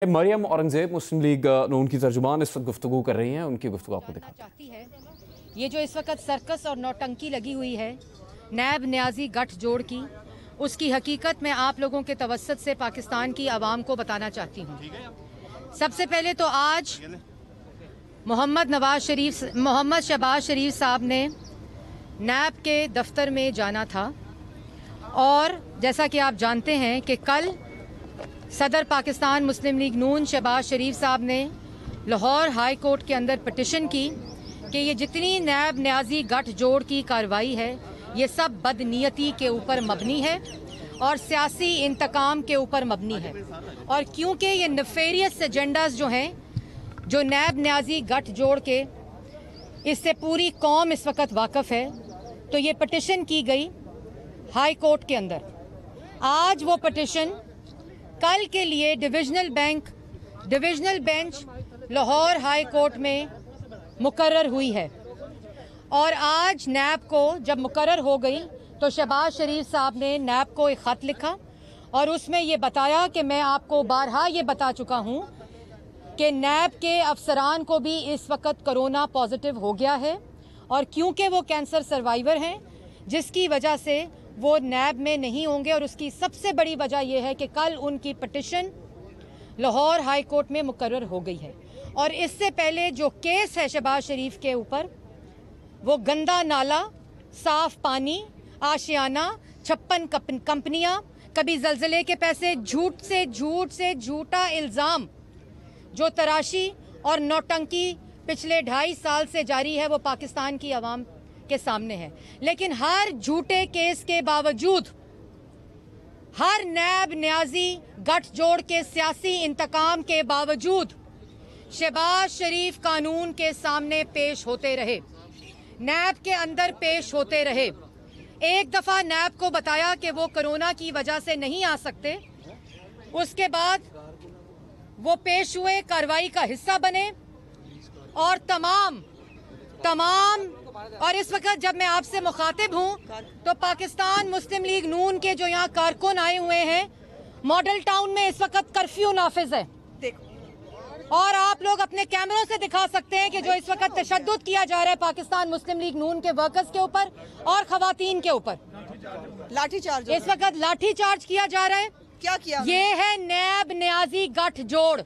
मरियम औरंगजेब मुस्लिम league नून की तर्जुमान इस वक्त गुफ्तगू कर रही हैं। उनकी गुफ्तगू आपको दिखाना चाहती है। ये जो इस वक्त सर्कस और नौटंकी लगी हुई है नैब न्याजी गठजोड़ की, उसकी हकीकत मैं आप लोगों के तवस्सुत से पाकिस्तान की आवाम को बताना चाहती हूँ। सबसे पहले तो आज मोहम्मद शहबाज शरीफ साहब ने नैब के दफ्तर में जाना था और जैसा कि आप जानते हैं कि कल सदर पाकिस्तान मुस्लिम लीग नून शहबाज शरीफ साहब ने लाहौर हाई कोर्ट के अंदर पिटिशन की कि ये जितनी नैब न्याजी गठजोड़ की कार्रवाई है ये सब बदनीयती के ऊपर मबनी है और सियासी इंतकाम के ऊपर मबनी है। और क्योंकि ये नेफेरियस एजेंडाज जो हैं जो नैब न्याजी गठजोड़ के, इससे पूरी कौम इस वक्त वाकफ़ है, तो ये पिटिशन की गई हाई कोर्ट के अंदर। आज वो पिटिशन कल के लिए divisional bench Lahore high court में मुकर्रर हुई है और आज नैब को जब मुकर्रर हो गई तो शहबाज शरीफ साहब ने नैब को एक ख़त लिखा और उसमें ये बताया कि मैं आपको बारहा ये बता चुका हूँ कि नैब के अफसरान को भी इस वक्त कोरोना पॉजिटिव हो गया है और क्योंकि वो कैंसर सर्वाइवर हैं जिसकी वजह से वो नैब में नहीं होंगे और उसकी सबसे बड़ी वजह यह है कि कल उनकी पिटिशन लाहौर हाई कोर्ट में मुकर्रर हो गई है। और इससे पहले जो केस है शहबाज शरीफ के ऊपर, वो गंदा नाला, साफ पानी, आशियाना, 56 कंपनियां, कभी जलजले के पैसे, झूठ से झूठा इल्ज़ाम, जो तराशी और नौटंकी पिछले 2.5 साल से जारी है वो पाकिस्तान की आवाम के सामने है। लेकिन हर झूठे केस के बावजूद, हर नैब न्याजी गठजोड़ के सियासी इंतकाम के बावजूद शहबाज शरीफ कानून के सामने पेश होते रहे, नैब के अंदर पेश होते रहे। एक दफ़ा नैब को बताया कि वो कोरोना की वजह से नहीं आ सकते, उसके बाद वो पेश हुए, कार्रवाई का हिस्सा बने और तमाम और इस वक्त जब मैं आपसे मुखातिब हूं तो पाकिस्तान मुस्लिम लीग नून के जो यहाँ कारकुन आए हुए हैं, मॉडल टाउन में इस वक्त कर्फ्यू नाफिज है और आप लोग अपने कैमरों से दिखा सकते हैं कि जो इस वक्त तशद्दुद किया जा रहा है पाकिस्तान मुस्लिम लीग नून के वर्कर्स के ऊपर और खवातीन के ऊपर, लाठीचार्ज, इस वक्त लाठीचार्ज किया जा रहा है। क्या किया? ये है नैब न्याजी गठजोड़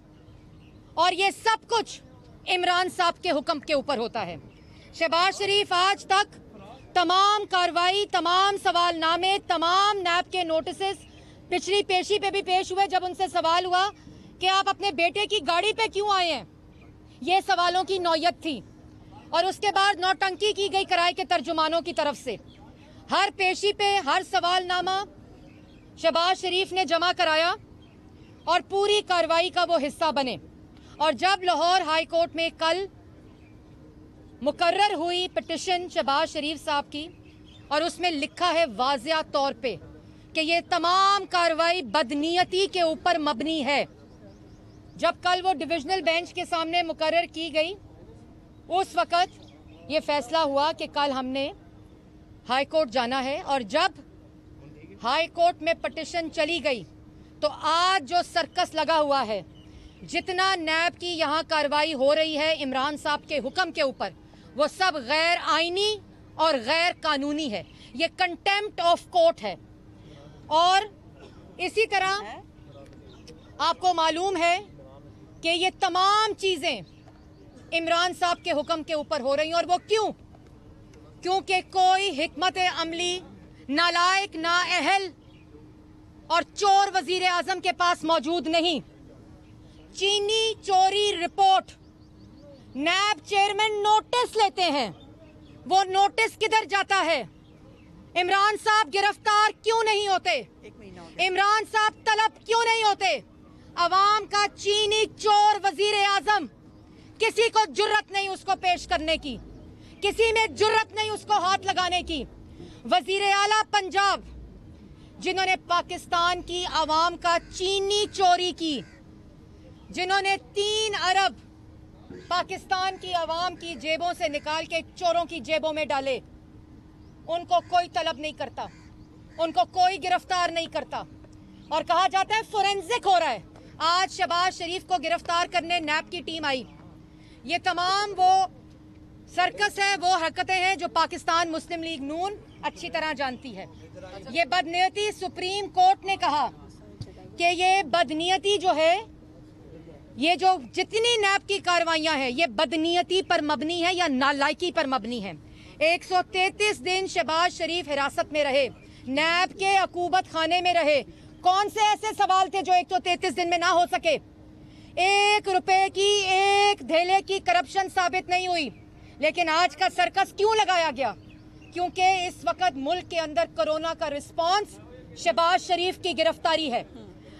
और ये सब कुछ इमरान साहब के हुक्म के ऊपर होता है। शहबाज शरीफ आज तक तमाम कार्रवाई, तमाम सवालनामे, तमाम नैब के नोटिसेस पिछली पेशी पे भी पेश हुए। जब उनसे सवाल हुआ कि आप अपने बेटे की गाड़ी पे क्यों आए हैं, ये सवालों की नौयत थी और उसके बाद नौटंकी की गई किराए के तर्जुमानों की तरफ से। हर पेशी पे हर सवालनामा शहबाज शरीफ ने जमा कराया और पूरी कार्रवाई का वो हिस्सा बने। और जब लाहौर हाई कोर्ट में कल मुकर्रर हुई पिटिशन शहबाज शरीफ साहब की और उसमें लिखा है वाज़िया तौर पे कि ये तमाम कार्रवाई बदनीयती के ऊपर मबनी है, जब कल वो डिविजनल बेंच के सामने मुकर्रर की गई उस वक़्त ये फैसला हुआ कि कल हमने हाई कोर्ट जाना है। और जब हाई कोर्ट में पिटिशन चली गई तो आज जो सर्कस लगा हुआ है, जितना नैब की यहाँ कार्रवाई हो रही है इमरान साहब के हुक्म के ऊपर, वो सब गैर आईनी और गैर कानूनी है। ये कंटेम्प्ट ऑफ कोर्ट है। और इसी तरह आपको मालूम है कि ये तमाम चीज़ें इमरान साहब के हुक्म के ऊपर हो रही हैं। और वो क्योंकि कोई हिकमत अमली नालायक, नाअहल और चोर वजीर आजम के पास मौजूद नहीं। चीनी चोरी रिपोर्ट, नैब चेयरमैन नोटिस लेते हैं, वो नोटिस किधर जाता है? इमरान साहब गिरफ्तार क्यों नहीं होते? इमरान साहब तलब क्यों नहीं होते? अवाम का चीनी चोर वजीर आजम, किसी को जुर्रत नहीं उसको पेश करने की, किसी में जुर्रत नहीं उसको हाथ लगाने की। वजीर आला पंजाब, जिन्होंने पाकिस्तान की अवाम का चीनी चोरी की, जिन्होंने 3 अरब पाकिस्तान की आवाम की जेबों से निकाल के चोरों की जेबों में डाले, उनको कोई तलब नहीं करता, उनको कोई गिरफ्तार नहीं करता। और कहा जाता है फोरेंसिक हो रहा है। आज शहबाज शरीफ को गिरफ्तार करने नैब की टीम आई। ये तमाम वो सर्कस है, वो हरकतें हैं जो पाकिस्तान मुस्लिम लीग नून अच्छी तरह जानती है। ये बदनीयती सुप्रीम कोर्ट ने कहा कि ये बदनीयती जो है, ये जो जितनी नैब की कार्रवाइयां हैं, ये बदनीयती पर मबनी है या नालायकी पर मबनी है। 133 दिन शहबाज शरीफ हिरासत में रहे, नैब के अकूबत खाने में रहे। कौन से ऐसे सवाल थे जो 133 दिन में ना हो सके? 1 रुपए की, 1 धेले की करप्शन साबित नहीं हुई। लेकिन आज का सर्कस क्यों लगाया गया? क्योंकि इस वक्त मुल्क के अंदर कोरोना का रिस्पांस शहबाज शरीफ की गिरफ्तारी है।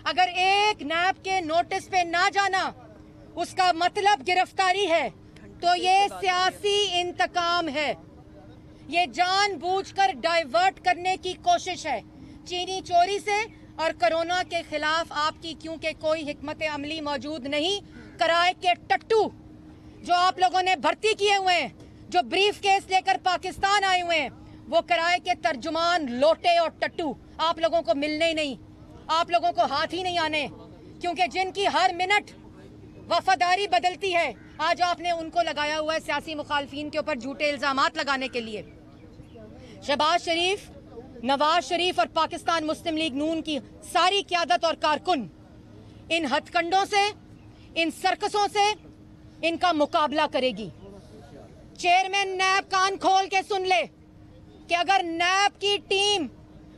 अगर एक नैब के नोटिस पे ना जाना उसका मतलब गिरफ्तारी है, तो ये सियासी इंतकाम है, ये जानबूझकर डाइवर्ट करने की कोशिश है चीनी चोरी से और कोरोना के खिलाफ आपकी, क्योंकि कोई हिकमत अमली मौजूद नहीं। किराए के टट्टू जो आप लोगों ने भर्ती किए हुए हैं, जो ब्रीफ केस लेकर पाकिस्तान आए हुए हैं, वो किराए के तर्जुमान, लोटे और टट्टू आप लोगों को मिलने ही नहीं, आप लोगों को हाथ ही नहीं आने, क्योंकि जिनकी हर मिनट वफादारी बदलती है, आज आपने उनको लगाया हुआ है सियासी मुखालफिन के ऊपर झूठे इल्जामात लगाने के लिए। शहबाज शरीफ, नवाज शरीफ और पाकिस्तान मुस्लिम लीग नून की सारी क़यादत और कारकुन इन हथकंडों से, इन सर्कसों से इनका मुकाबला करेगी। चेयरमैन नैब कान खोल के सुन ले कि अगर नैब की टीम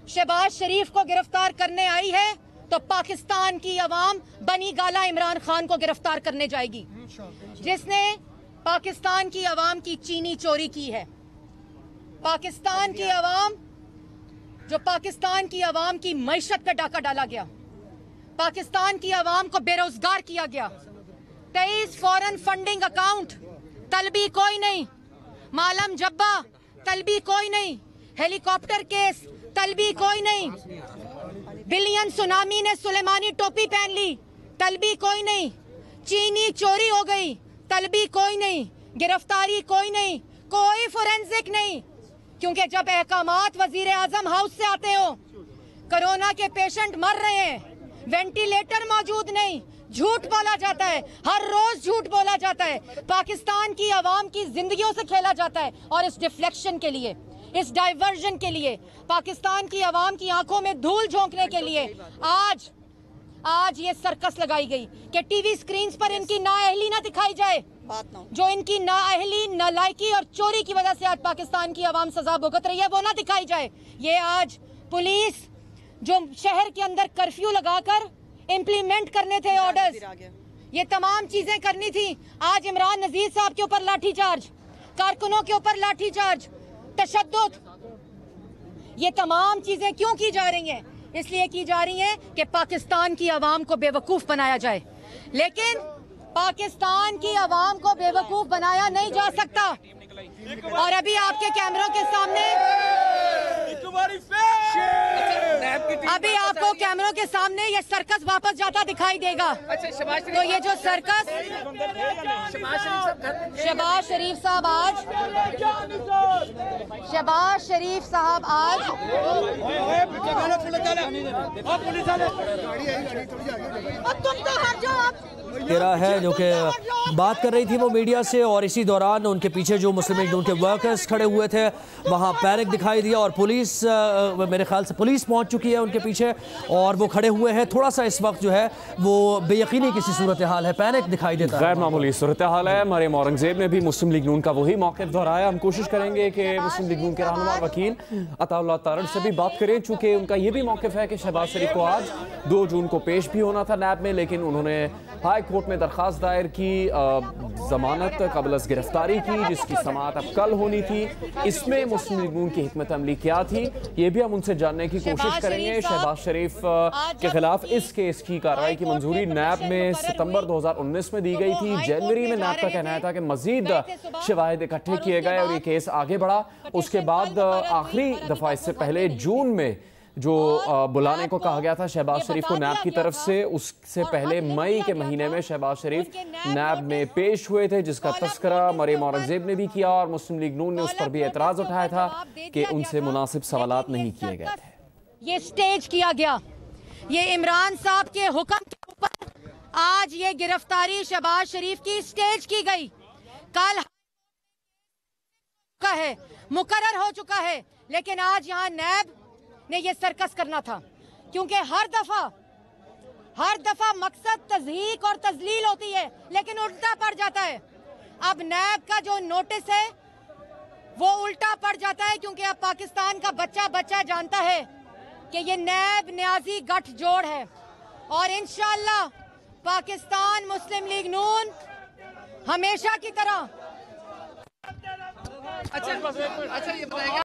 शहबाज शरीफ को गिरफ्तार करने आई है तो पाकिस्तान की अवाम बनी गाला इमरान खान को गिरफ्तार करने जाएगी, जिसने पाकिस्तान की अवाम की चीनी चोरी की है। पाकिस्तान की अवाम, जो पाकिस्तान की अवाम की मईशत पे डाका डाला गया, पाकिस्तान की अवाम को बेरोजगार किया गया। 23 फॉरेन फंडिंग अकाउंट, तलबी कोई नहीं। मालम जब्बा, तलबी कोई नहीं। हेलीकॉप्टर केस, तलबी कोई नहीं। बिलियन सुनामी ने सुलेमानी टोपी पहन ली, तलबी कोई नहीं। चीनी चोरी हो गई, तलबी कोई नहीं। गिरफ्तारी कोई नहीं, कोई फोरेंसिक नहीं, क्योंकि जब अहकामात वजीर आजम हाउस से आते हो, कोरोना के पेशेंट मर रहे हैं, वेंटिलेटर मौजूद नहीं, झूठ बोला जाता है, हर रोज झूठ बोला जाता है, पाकिस्तान की आवाम की जिंदगियों से खेला जाता है। और इस डिफ्लेक्शन के लिए, इस डाइवर्जन के लिए, पाकिस्तान की आवाम की आंखों में धूल झोंकने के लिए आज ये सर्कस लगाई गई कि टीवी स्क्रीन पर इनकी नाअहली ना दिखाई जाए, जो इनकी नाअहली, नालायकी और चोरी की वजह से आज पाकिस्तान की आवाम सजा भुगत रही है, वो ना दिखाई जाए। ये आज पुलिस जो शहर के अंदर कर्फ्यू लगाकर इम्प्लीमेंट करने थे ऑर्डर्स, ये तमाम चीजें करनी थी। आज इमरान नजीर साहब के ऊपर लाठीचार्ज, कारकुनों के ऊपर लाठीचार्ज, तशद्दुद, ये तमाम चीजें क्यों की जा रही हैं? इसलिए की जा रही हैं कि पाकिस्तान की आवाम को बेवकूफ बनाया जाए। लेकिन पाकिस्तान की आवाम को बेवकूफ बनाया नहीं जा सकता। और अभी आपके कैमरों के सामने, अभी आपको कैमरों के सामने ये सर्कस वापस जाता दिखाई देगा। तो ये जो सर्कस शहबाज शरीफ साहब आज तुम तो हर जो तेरा है जो कि बात कर रही थी वो मीडिया से, और इसी दौरान उनके पीछे जो मुस्लिम लीग उनके वर्कर्स खड़े हुए थे, वहाँ पैनिक दिखाई दिया और पुलिस, मेरे ख्याल से पुलिस पहुँच चुकी है उनके पीछे और वो खड़े हुए हैं। थोड़ा सा इस वक्त जो है वो बेयकीनी किसी सूरत हाल है, पैनिक दिखाई देता है, गैर मामूली सूरत हाल है। मरियम औरंगजेब ने भी मुस्लिम लीग नून का वही मौक़िफ़ दोहराया। हम कोशिश करेंगे कि मुस्लिम लीग नून के रहनुमा वकील अताउल्लाह तारड़ से भी बात करें, चूँकि उनका ये भी मौक़िफ़ है कि शहबाज शरीफ को आज 2 जून को पेश भी होना था नैब में, लेकिन उन्होंने हाई कोर्ट में दरख्वास्त दायर की जमानत कबल गिरफ्तारी की, जिसकी समाअत अब कल होनी थी। इसमें मुस्लिम लीग नून की हिकमत अमली क्या थी, ये भी हम उनसे जानने की कोशिश करेंगे। शहबाज शरीफ के खिलाफ इस केस की कार्रवाई की मंजूरी नैब में सितंबर 2019 में दी गई थी। जनवरी में नैब का कहना था कि मजीद शवाहिद इकट्ठे किए गए और ये केस आगे बढ़ा। उसके बाद आखिरी दफा इससे पहले जून में जो बुलाने को कहा गया था शहबाज शरीफ को नैब की तरफ से, उससे पहले मई के महीने में शहबाज शरीफ नैब में पेश हुए थे, जिसका तस्करा मरियम औरंगजेब ने भी किया और मुस्लिम लीग नून ने उस पर भी एतराज उठाया था कि उनसे मुनासिब सवालात नहीं किए गए थे। ये स्टेज किया गया, ये इमरान साहब के हुक्म के ऊपर आज ये गिरफ्तारी शहबाज शरीफ की स्टेज की गई, कल का है, मुकर्रर हो चुका है, लेकिन आज यहाँ नैब ने ये सर्कस करना था, क्योंकि हर दफा मकसद तज़हीक और तजलील होती है, लेकिन उल्टा पड़ जाता है। अब नैब का जो नोटिस है वो उल्टा पड़ जाता है, क्योंकि अब पाकिस्तान का बच्चा जानता है कि ये नैब न्याजी गठजोड़ है, और इंशाअल्लाह पाकिस्तान मुस्लिम लीग नून हमेशा की तरह